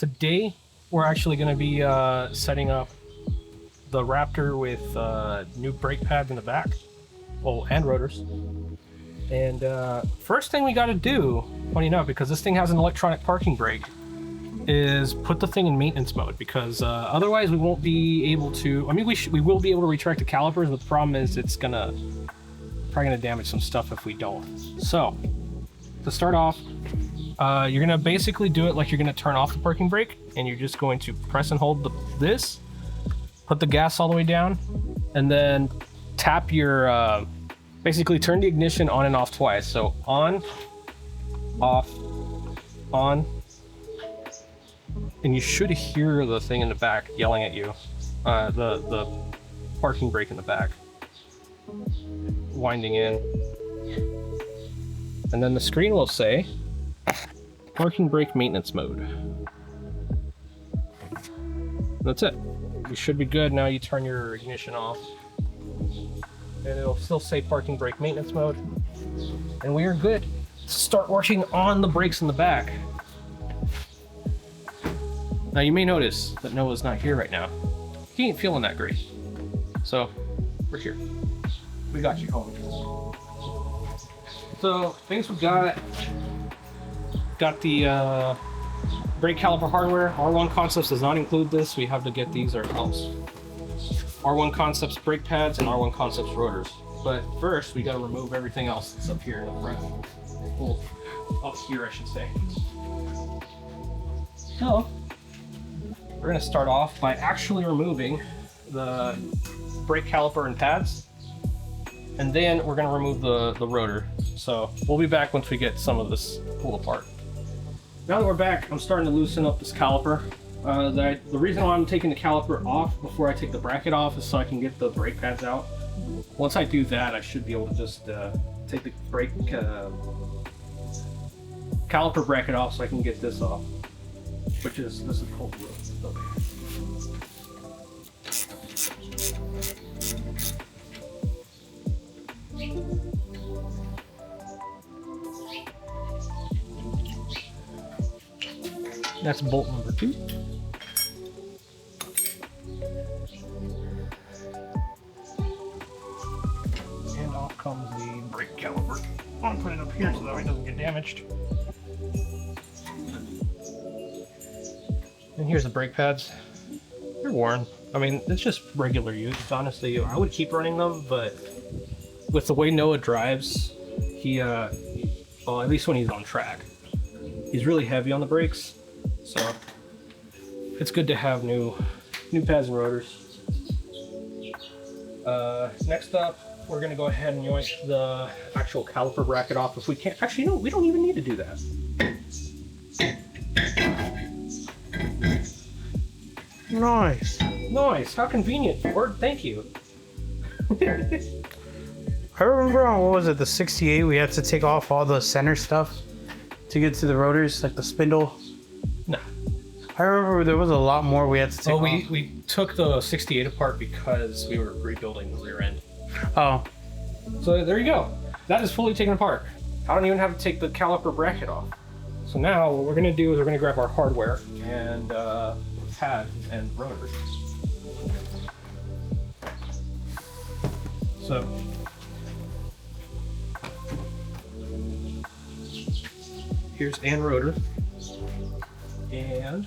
Today we're actually going to be setting up the Raptor with new brake pads in the back, oh, and rotors. And first thing we got to do, funny enough, because this thing has an electronic parking brake, is put the thing in maintenance mode, because otherwise we won't be able to. I mean, we will be able to retract the calipers, but the problem is it's probably gonna damage some stuff if we don't. So to start off, you're gonna basically do it like you're gonna turn off the parking brake, and you're just going to press and hold this, put the gas all the way down, and then tap your basically turn the ignition on and off twice. So on, off, on. And you should hear the thing in the back yelling at you, the parking brake in the back, winding in. And then the screen will say, parking brake maintenance mode. That's it. You should be good. Now you turn your ignition off. And it'll still say parking brake maintenance mode. And we are good to start working on the brakes in the back. Now you may notice that Noah's not here right now. He ain't feeling that great. So, we're here. We got you, homie. So, things we got the brake caliper hardware. R1 Concepts does not include this. We have to get these ourselves. R1 Concepts brake pads and R1 Concepts rotors. But first, we gotta remove everything else that's up here in the front. Well, up here, I should say. So, we're going to start off by actually removing the brake caliper and pads, and then we're going to remove the rotor. So we'll be back once we get some of this pulled apart. Now that we're back, I'm starting to loosen up this caliper. The reason why I'm taking the caliper off before I take the bracket off is so I can get the brake pads out. Once I do that, I should be able to just take the brake caliper bracket off so I can get this off. This is called wood. That's bolt number 2. And off comes the brake caliper. I'm gonna put it up here so that way it doesn't get damaged. And here's the brake pads. They're worn. I mean, it's just regular use. Honestly, I would keep running them, but with the way Noah drives, well, at least when he's on track, he's really heavy on the brakes. So it's good to have new pads and rotors. Next up, we're gonna go ahead and yoink the actual caliper bracket off if we can. Actually, no, we don't even need to do that. Nice. How convenient. Word, thank you. I remember on, what was it, the 68, we had to take off all the center stuff to get to the rotors, like the spindle. Nah. I remember there was a lot more we had to take off. We took the 68 apart because we were rebuilding the rear end. Oh. So there you go. That is fully taken apart. I don't even have to take the caliper bracket off. So now what we're gonna do is we're gonna grab our hardware and pad and rotors. So here's an rotor, and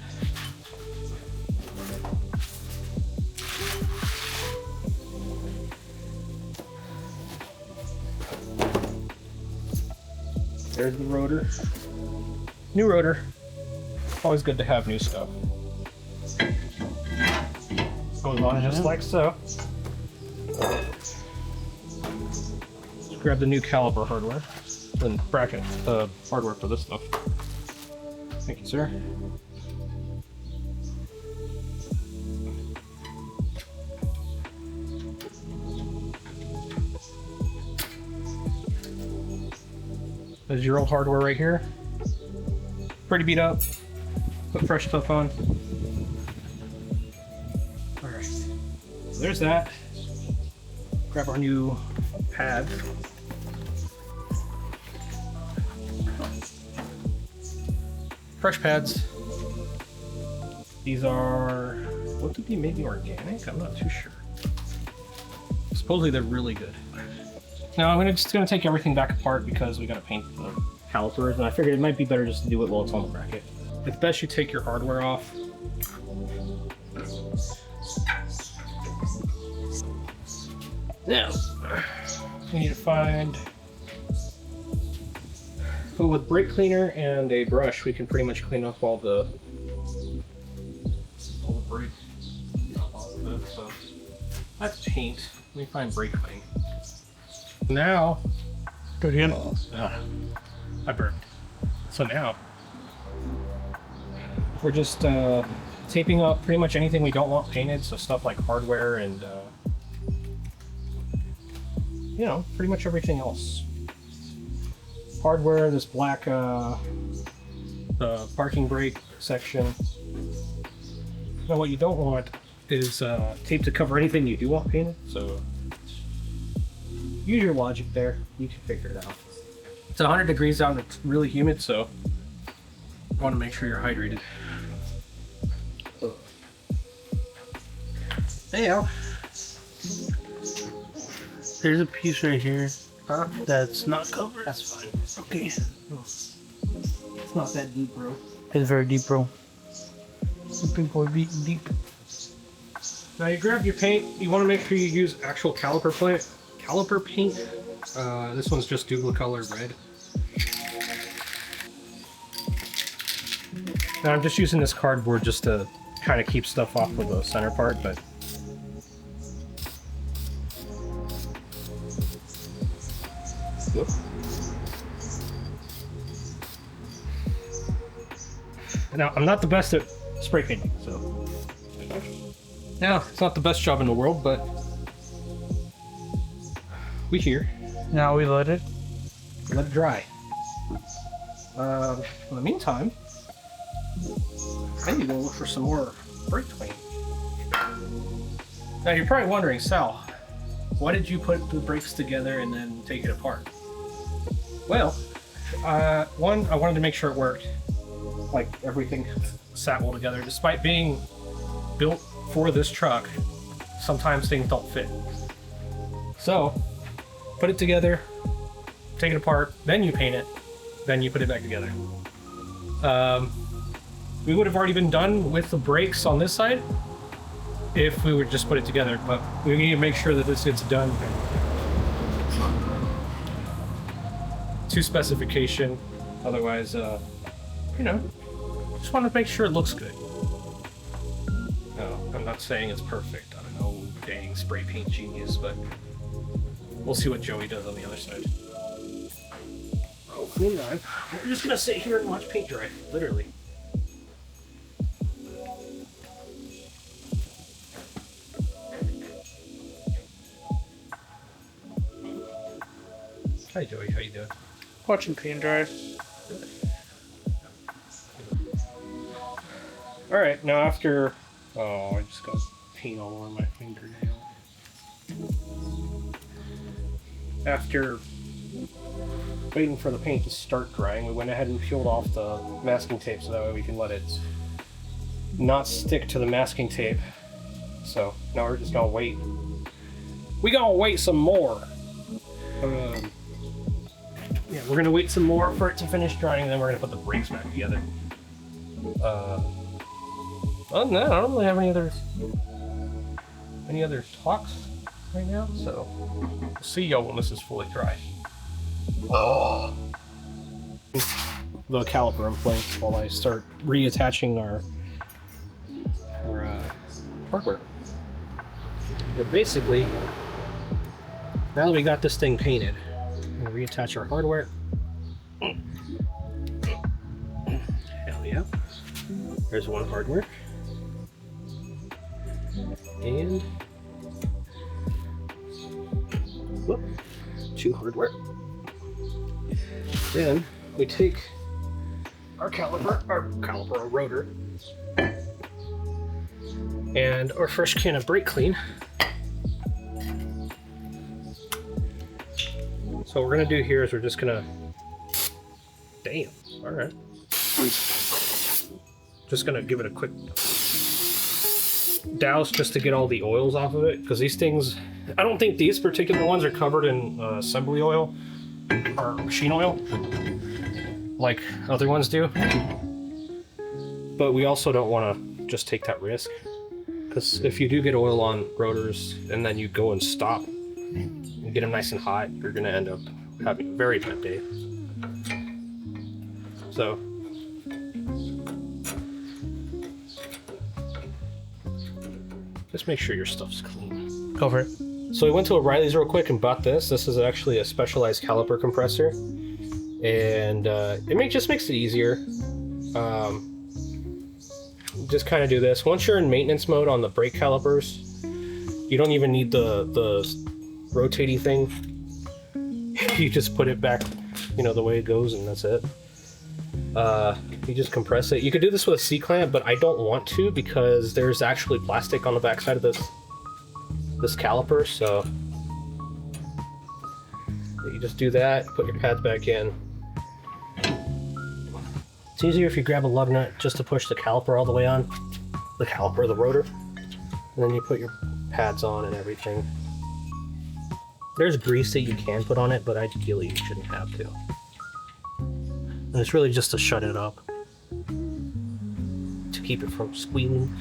there's the rotor. New rotor. Always good to have new stuff. Goes on just like so. Grab the new caliper hardware, then bracket hardware for this stuff. Thank you, sir. There's your old hardware right here. Pretty beat up. Put fresh stuff on. Alright. So there's that. Grab our new pad. Fresh pads. These are, what did they maybe organic? I'm not too sure. Supposedly they're really good. Now I'm just gonna take everything back apart because we gotta paint the calipers, and I figured it might be better just to do it while it's on the bracket. It's best you take your hardware off. Now, we need to find, but with brake cleaner and a brush, we can pretty much clean up all the brake. So that's paint. Let me find brake clean. Now, Do it again. I burned. So now, we're just taping up pretty much anything we don't want painted. So stuff like hardware and, you know, pretty much everything else. Hardware, this black, the parking brake section. Now what you don't want is tape to cover anything you do want painted. So use your logic there. You can figure it out. It's 100 degrees out and it's really humid, so you want to make sure you're hydrated. Anyhow, There's a piece right here huh? that's not covered. That's fine. Okay. It's not that deep, bro. It's very deep, bro. Big boy, deep. Now you grab your paint. You want to make sure you use actual caliper paint. This one's just Duplicolor red. Now I'm just using this cardboard just to kind of keep stuff off of the center part, but whoop. Now I'm not the best at spray painting, so now it's not the best job in the world, but we here. Now we let it. Let it dry. In the meantime, I need to go look for some more brake clean. Now you're probably wondering, Sal, why did you put the brakes together and then take it apart? Well, one, I wanted to make sure it worked. Like everything sat well together. Despite being built for this truck, sometimes things don't fit. So, put it together, take it apart, then you paint it, then you put it back together. We would have already been done with the brakes on this side if we would just put it together, but we need to make sure that this gets done to specification. Otherwise, you know, just want to make sure it looks good. No, I'm not saying it's perfect. I'm no dang spray paint genius, but we'll see what Joey does on the other side. Oh, meantime, we're just gonna sit here and watch paint dry, literally. Hi Joey, how you doing? Watching paint dry. Alright, now after... Oh, I just got paint all over my fingernail. After waiting for the paint to start drying, we went ahead and peeled off the masking tape so that way we can let it not stick to the masking tape. So now we're just gonna wait. We gonna wait some more. Yeah, we're gonna wait some more for it to finish drying, and then we're gonna put the brakes back together. Other than that, I don't really have any other talks right now, so we'll see y'all when this is fully dry. Oh. The caliper in place while I start reattaching our hardware. But basically, now that we got this thing painted, we're gonna reattach our hardware. Hell yeah. There's one hardware. And whoop, two hardware. Then we take our rotor, and our fresh can of brake clean. So what we're gonna do here is we're just gonna, damn, all right. Just just gonna give it a quick douse just to get all the oils off of it, because these things, I don't think these particular ones are covered in assembly oil or machine oil like other ones do. But we also don't want to just take that risk, because if you do get oil on rotors and then you go and stop and get them nice and hot, you're going to end up having a very bad day. So just make sure your stuff's clean. Go for it. So we went to O'Reilly's real quick and bought this. This is actually a specialized caliper compressor, and just makes it easier. Just kind of do this. Once you're in maintenance mode on the brake calipers, you don't even need the rotating thing. You just put it back, the way it goes, and that's it. You just compress it. You could do this with a C-clamp, but I don't want to, because there's actually plastic on the backside of this caliper, so you just do that, put your pads back in. It's easier if you grab a lug nut just to push the caliper all the way on, the rotor, and then you put your pads on and everything. There's grease that you can put on it, but ideally you shouldn't have to. And it's really just to shut it up, to keep it from squealing.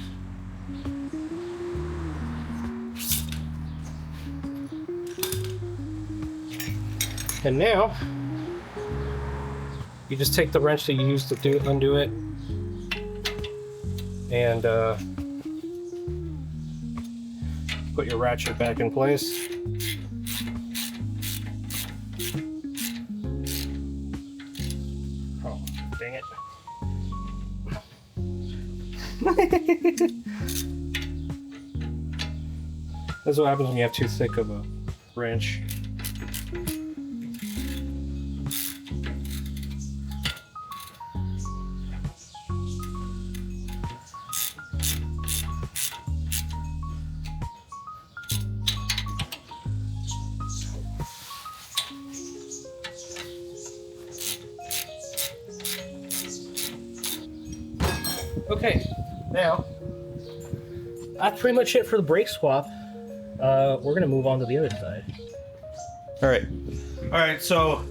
And now, you just take the wrench that you used to undo it, and put your ratchet back in place. Oh, dang it. That's what happens when you have too thick of a wrench. Okay, now that's pretty much it for the brake swap. We're gonna move on to the other side. All right. So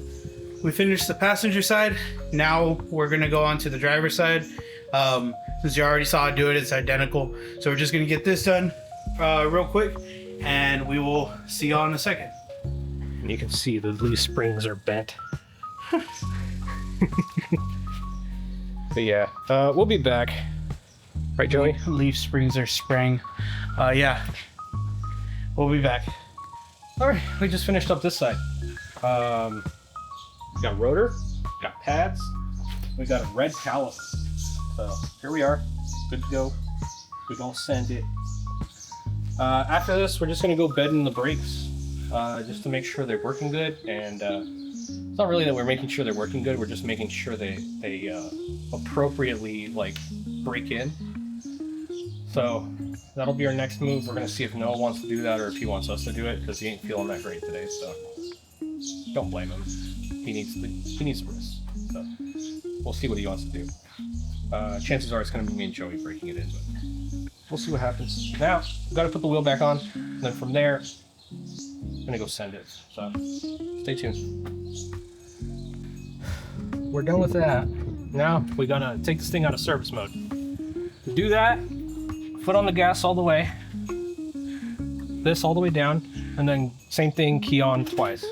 we finished the passenger side. Now we're gonna go on to the driver's side. Since you already saw I do it, it's identical. So we're just gonna get this done real quick, and we will see y'all in a second. And you can see the leaf springs are bent. But yeah, we'll be back. Right, Joey? Leaf springs are sprang. Yeah. We'll be back. All right, we just finished up this side. We got rotor, we got pads, we got a red caliper. So here we are, good to go. We're gonna send it. After this, we're just gonna go bed in the brakes, just to make sure they're working good. And it's not really that we're making sure they're working good. We're just making sure they appropriately break in. So that'll be our next move. We're gonna see if Noah wants to do that or if he wants us to do it, because he ain't feeling that great today. So don't blame him. He needs rest. So we'll see what he wants to do. Chances are it's gonna be me and Joey breaking it in, but we'll see what happens. Now we've got to put the wheel back on, and then from there, I'm gonna go send it. So stay tuned. We're done with that. Now we gotta take this thing out of service mode. To do that, foot on the gas all the way, this all the way down, and then same thing, key on twice.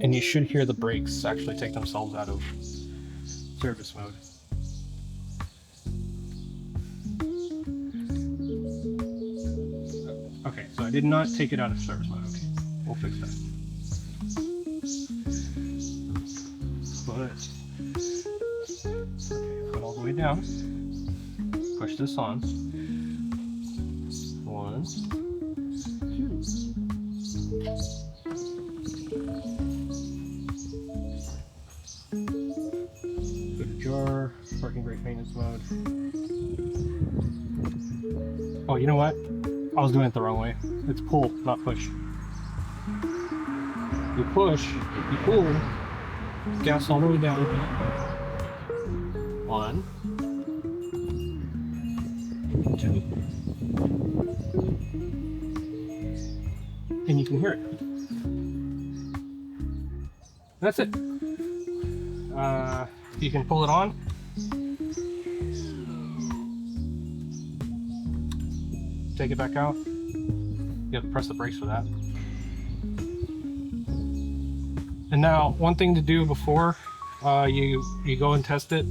And you should hear the brakes actually take themselves out of service mode. Okay, so I did not take it out of service mode. Okay, we'll fix that. Foot all the way down. Push this on. 1, 2. Go to jar. Parking brake maintenance mode. Oh, you know what? I was doing it the wrong way. It's pull, not push. You push, you pull, gas all the way down. 1, 2, and you can hear it. That's it. You can pull it on. Take it back out. You have to press the brakes for that. And now, one thing to do before you go and test it,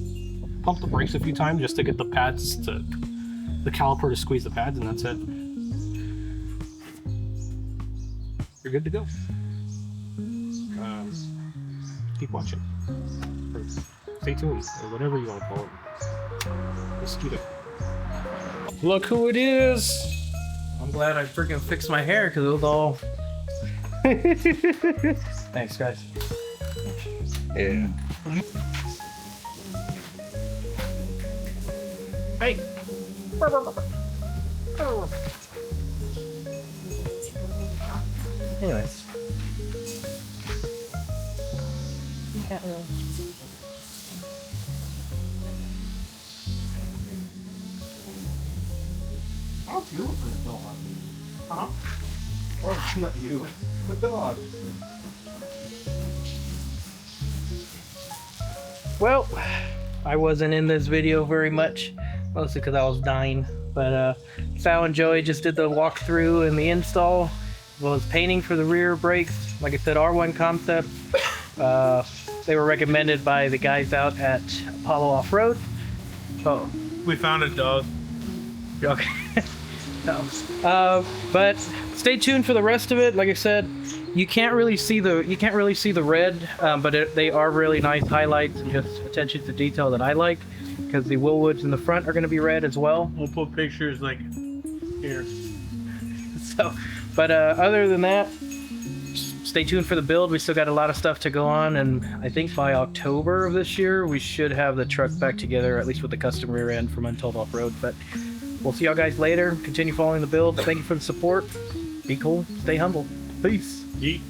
pump the brakes a few times just to get the pads to the caliper to squeeze the pads, and that's it. You're good to go. Keep watching. Or stay tuned, or whatever you want to call it. Mosquito. Look who it is! I'm glad I freaking fixed my hair because it was all. Thanks, guys. Yeah. Hey! Anyways. Can't really. I'll do it for the dog. Huh? Or not you, the dog. Well, I wasn't in this video very much, mostly because I was dying. But Sal and Joey just did the walkthrough and the install, as well as painting for the rear brakes. Like I said, R1 concept. They were recommended by the guys out at Apollo Off-road. Oh, We found a dog. okay. No. But stay tuned for the rest of it. Like I said, you can't really see the red, but they are really nice highlights and just attention to detail that I like, because the Willwoods in the front are going to be red as well. We'll put pictures like here. So, but other than that, stay tuned for the build. We still got a lot of stuff to go on, and I think by October of this year we should have the truck back together, at least with the custom rear end from Untold Off-road. But we'll see y'all guys later. Continue following the build. Thank you for the support. Be cool. Stay humble. Peace. Yeet.